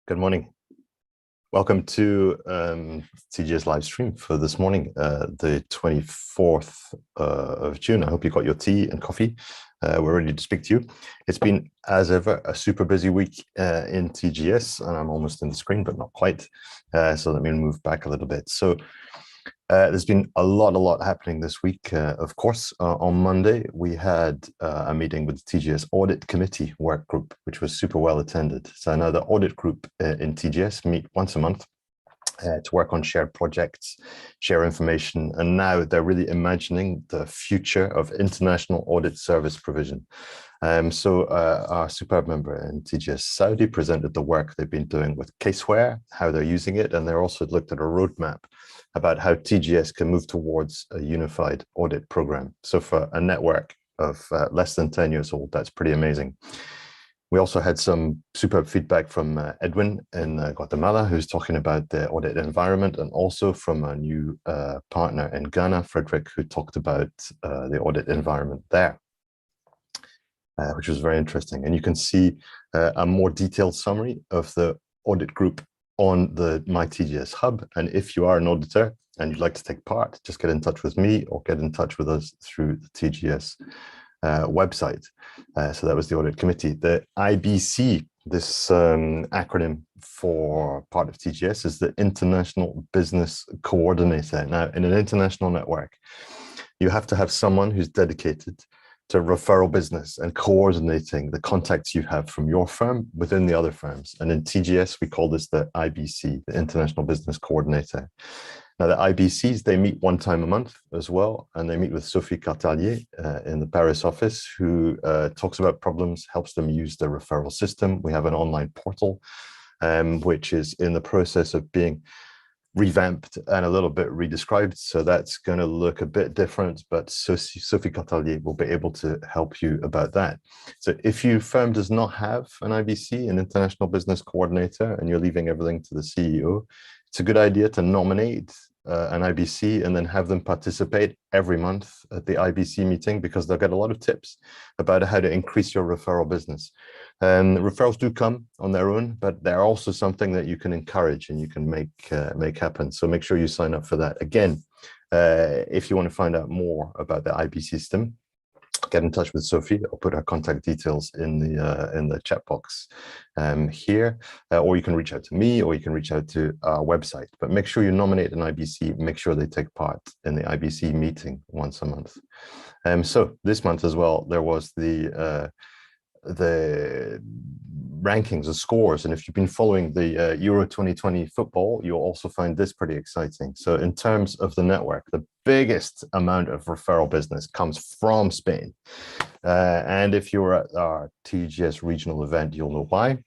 Good morning. Welcome to TGS live stream for this morning, the 24th of June. I hope you got your tea and coffee. We're ready to speak to you. It's been, as ever, a super busy week in TGS, and I'm almost in the screen, but not quite. So let me move back a little bit. So there's been a lot happening this week. Of course, on Monday, we had a meeting with the TGS Audit Committee work group, which was super well attended. So now the audit group in TGS meet once a month to work on shared projects, share information, and now they're really imagining the future of international audit service provision. So our superb member in TGS Saudi presented the work they've been doing with Caseware, how they're using it, and they also looked at a roadmap about how TGS can move towards a unified audit program. So for a network of less than 10 years old, that's pretty amazing. We also had some superb feedback from Edwin in Guatemala, who's talking about the audit environment, and also from a new partner in Ghana, Frederick, who talked about the audit environment there, which was very interesting. And you can see a more detailed summary of the audit group on the My TGS Hub. And if you are an auditor and you'd like to take part, just get in touch with me or get in touch with us through the TGS website. So that was the audit committee. The IBC, this acronym for part of TGS, is the International Business Coordinator. Now, in an international network, you have to have someone who's dedicated to referral business and coordinating the contacts you have from your firm within the other firms. And in TGS, we call this the IBC, the International Business Coordinator. Now, the IBCs, they meet one time a month as well, and they meet with Sophie Cartalier in the Paris office, who talks about problems, helps them use the referral system. We have an online portal, which is in the process of being revamped and a little bit redescribed. So that's going to look a bit different, but Sophie Cartalier will be able to help you about that. So if your firm does not have an IBC, an International Business Coordinator, and you're leaving everything to the CEO, it's a good idea to nominate an IBC and then have them participate every month at the IBC meeting, because they'll get a lot of tips about how to increase your referral business. Referrals do come on their own, but they're also something that you can encourage and you can make happen. So make sure you sign up for that. Again, if you want to find out more about the IBC system, get in touch with Sophie. I'll put her contact details in the chat box here, or you can reach out to me, or you can reach out to our website. But make sure you nominate an IBC. Make sure they take part in the IBC meeting once a month. So this month as well, there was the rankings, the scores, and if you've been following the Euro 2020 football, you'll also find this pretty exciting. So in terms of the network, the biggest amount of referral business comes from Spain, and if you're at our TGS regional event, you'll know why,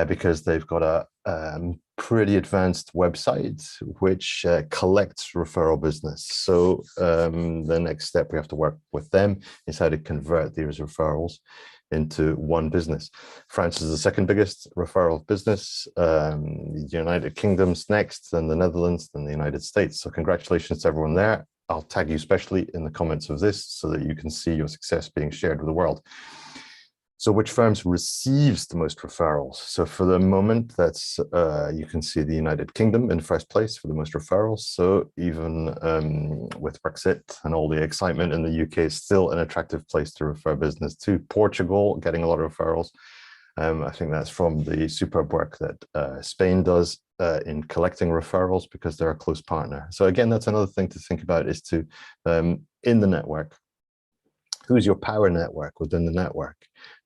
because they've got a pretty advanced website which collects referral business. So the next step we have to work with them is how to convert these referrals into one business. France is the second biggest referral business. The United Kingdom's next, then the Netherlands, then the United States. So congratulations to everyone there. I'll tag you especially in the comments of this so that you can see your success being shared with the world. So which firms receives the most referrals? So for the moment, that's you can see the United Kingdom in first place for the most referrals. So even with Brexit and all the excitement in the UK, is still an attractive place to refer business to. Portugal getting a lot of referrals. I think that's from the superb work that Spain does in collecting referrals, because they're a close partner. So again, that's another thing to think about, is to in the network, who's your power network within the network?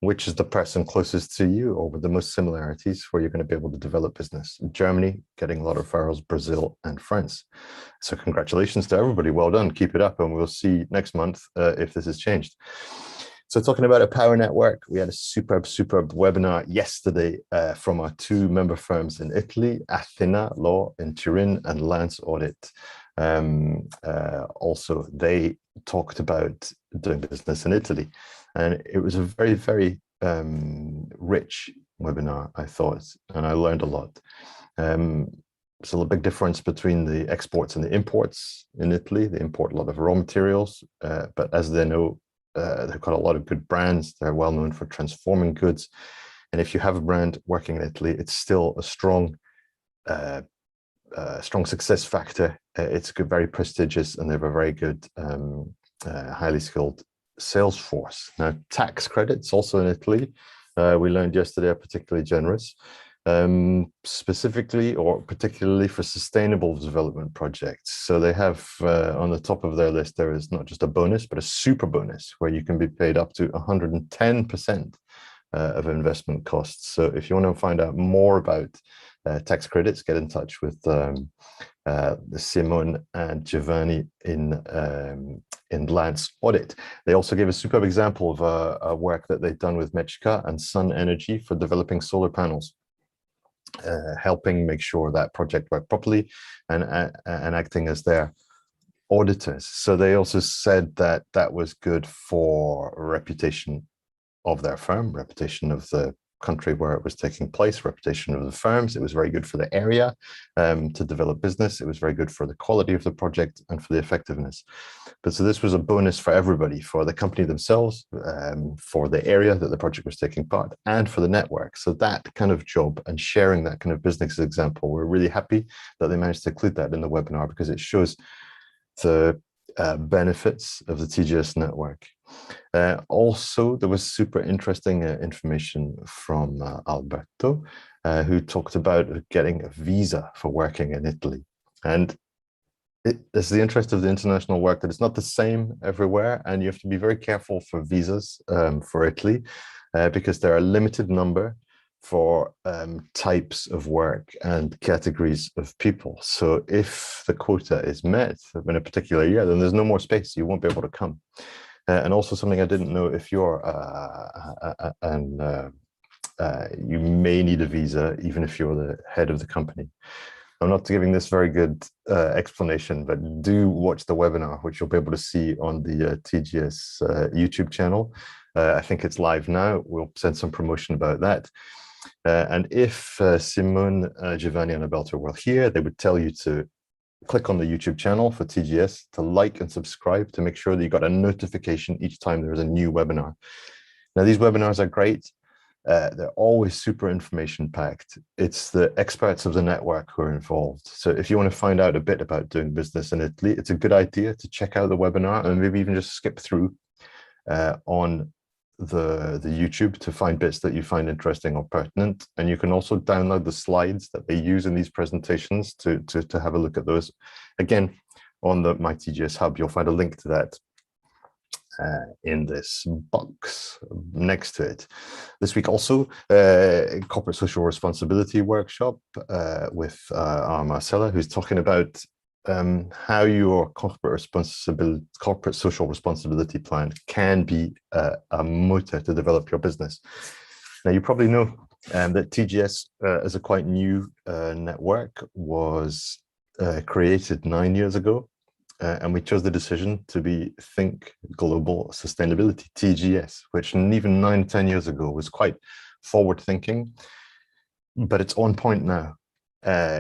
Which is the person closest to you or with the most similarities where you're going to be able to develop business? Germany, getting a lot of referrals, Brazil and France. So congratulations to everybody. Well done. Keep it up, and we'll see next month if this has changed. So talking about a power network, we had a superb webinar yesterday from our two member firms in Italy, Athena Law in Turin and Lance Audit. Also, they talked about doing business in Italy, and it was a very rich webinar, I thought, and I learned a lot. There's a big difference between the exports and the imports in Italy. They import a lot of raw materials, but as they know, they've got a lot of good brands. They're well known for transforming goods. And if you have a brand working in Italy, it's still a strong success factor. It's good, very prestigious, and they have a very good, highly skilled sales force. Now, tax credits also in Italy, we learned yesterday, are particularly generous, specifically or particularly for sustainable development projects. So they have on the top of their list, there is not just a bonus, but a super bonus where you can be paid up to 110% of investment costs. So if you want to find out more about tax credits, get in touch with Simone and Giovanni in Lance Audit. They also gave a superb example of a work that they've done with Mexica and Sun Energy for developing solar panels, helping make sure that project worked properly and acting as their auditors. So they also said that that was good for reputation of their firm, reputation of the country where it was taking place, reputation of the firms. It was very good for the area to develop business. It was very good for the quality of the project and for the effectiveness. But so this was a bonus for everybody, for the company themselves, for the area that the project was taking part, and for the network. So that kind of job and sharing that kind of business example, we're really happy that they managed to include that in the webinar, because it shows the benefits of the TGS network. Also, there was super interesting information from Alberto, who talked about getting a visa for working in Italy. And it's the interest of the international work that it's not the same everywhere, and you have to be very careful for visas for Italy, because there are a limited number for types of work and categories of people. So if the quota is met in a particular year, then there's no more space. You won't be able to come. And also something I didn't know, if you're you may need a visa even if you're the head of the company. I'm not giving this very good explanation, but do watch the webinar, which you'll be able to see on the TGS YouTube channel. I think it's live now. We'll send some promotion about that. And if Simone, Giovanni, and Alberto were here, they would tell you to click on the YouTube channel for TGS, to like and subscribe, to make sure that you got a notification each time there's a new webinar. Now, these webinars are great. They're always super information packed. It's the experts of the network who are involved. So if you want to find out a bit about doing business in Italy, it's a good idea to check out the webinar and maybe even just skip through on the YouTube to find bits that you find interesting or pertinent. And you can also download the slides that they use in these presentations to have a look at those. Again, on the My TGS Hub, you'll find a link to that in this box next to it. This week also, corporate social responsibility workshop with our Marcella, who's talking about how your corporate social responsibility plan can be a motor to develop your business. Now, you probably know that TGS, as a quite new network, was created 9 years ago, and we chose the decision to be Think Global Sustainability, TGS, which even 9-10 years ago was quite forward-thinking, but it's on point now.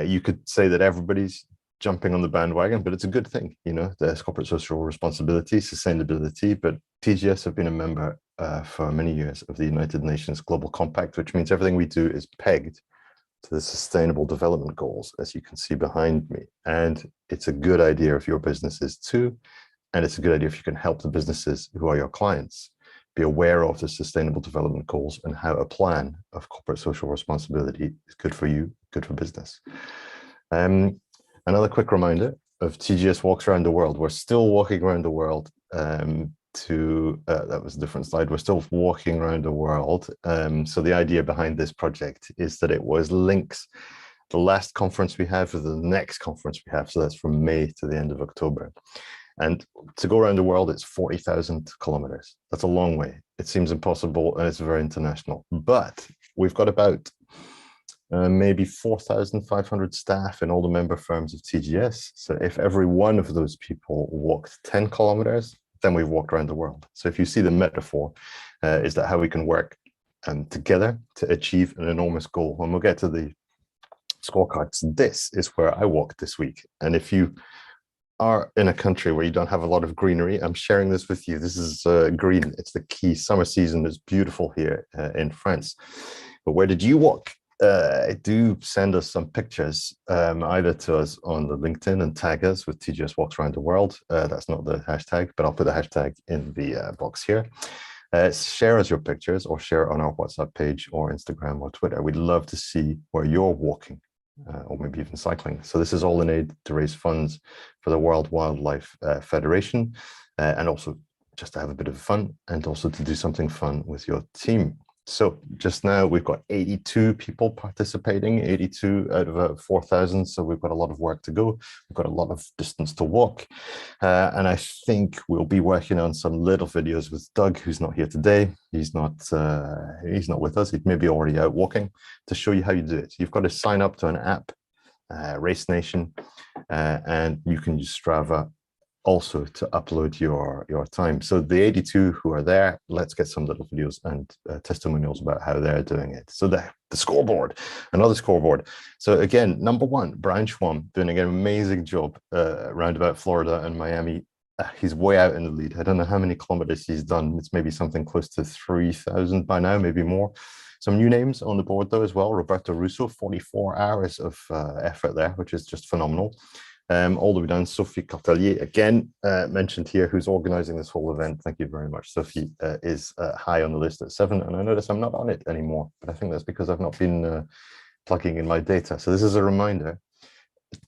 You could say that everybody's jumping on the bandwagon, but it's a good thing, you know, there's corporate social responsibility, sustainability, but TGS have been a member for many years of the United Nations Global Compact, which means everything we do is pegged to the Sustainable Development Goals, as you can see behind me. And it's a good idea if your business is too, and it's a good idea if you can help the businesses who are your clients be aware of the Sustainable Development Goals and how a plan of corporate social responsibility is good for you, good for business. Another quick reminder of TGS Walks Around the World. We're still walking around the world that was a different slide. We're still walking around the world. So the idea behind this project is that it was links the last conference we have with the next conference we have. So that's from May to the end of October. And to go around the world, it's 40,000 kilometers. That's a long way. It seems impossible, and it's very international. But we've got about maybe 4,500 staff in all the member firms of TGS. So if every one of those people walked 10 kilometers, then we've walked around the world. So if you see the metaphor, is that how we can work together to achieve an enormous goal? When we'll get to the scorecards, this is where I walked this week. And if you are in a country where you don't have a lot of greenery, I'm sharing this with you. This is green. It's the key summer season. It's beautiful here in France. But where did you walk? Do send us some pictures, either to us on the LinkedIn and tag us with TGS Walks Around the World. That's not the hashtag, but I'll put the hashtag in the box here. Share us your pictures or share on our WhatsApp page or Instagram or Twitter. We'd love to see where you're walking, or maybe even cycling. So this is all in aid to raise funds for the World Wildlife Federation, and also just to have a bit of fun and also to do something fun with your team. So just now we've got 82 people participating, 82 out of 4,000. So we've got a lot of work to go. We've got a lot of distance to walk. And I think we'll be working on some little videos with Doug, who's not here today. He's not with us. He may be already out walking, to show you how you do it. You've got to sign up to an app, Race Nation, and you can use Strava also to upload your time. So the 82 who are there, let's get some little videos and testimonials about how they're doing it. So the scoreboard, another scoreboard. So again, number one, Brian Schwamm doing an amazing job around about Florida and Miami. He's way out in the lead. I don't know how many kilometers he's done. It's maybe something close to 3,000 by now, maybe more. Some new names on the board though as well. Roberto Russo, 44 hours of effort there, which is just phenomenal. All the way down, Sophie Cartelier, again, mentioned here, who's organizing this whole event. Thank you very much. Sophie is high on the list at 7, and I notice I'm not on it anymore, but I think that's because I've not been plugging in my data. So this is a reminder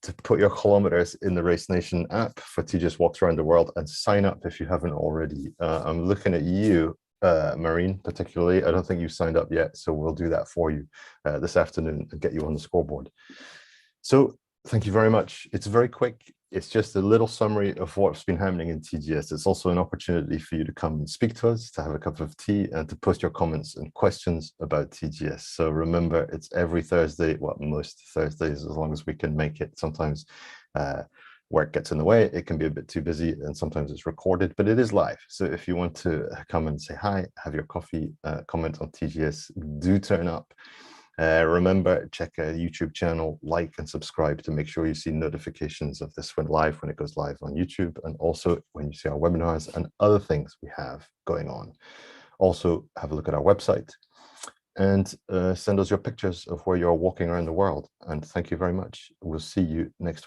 to put your kilometers in the Race Nation app for TGS Walks Around the World and sign up if you haven't already. I'm looking at you, Marine, particularly. I don't think you've signed up yet, so we'll do that for you this afternoon and get you on the scoreboard. So thank you very much. It's very quick. It's just a little summary of what's been happening in TGS. It's also an opportunity for you to come and speak to us, to have a cup of tea, and to post your comments and questions about TGS. So remember, it's every Thursday, well, most Thursdays, as long as we can make it. Sometimes work gets in the way. It can be a bit too busy, and sometimes it's recorded, but it is live. So if you want to come and say hi, have your coffee, comment on TGS, do turn up. Remember, check our YouTube channel, like and subscribe to make sure you see notifications of this went live when it goes live on YouTube, and also when you see our webinars and other things we have going on. Also, have a look at our website and send us your pictures of where you're walking around the world. And thank you very much. We'll see you next week.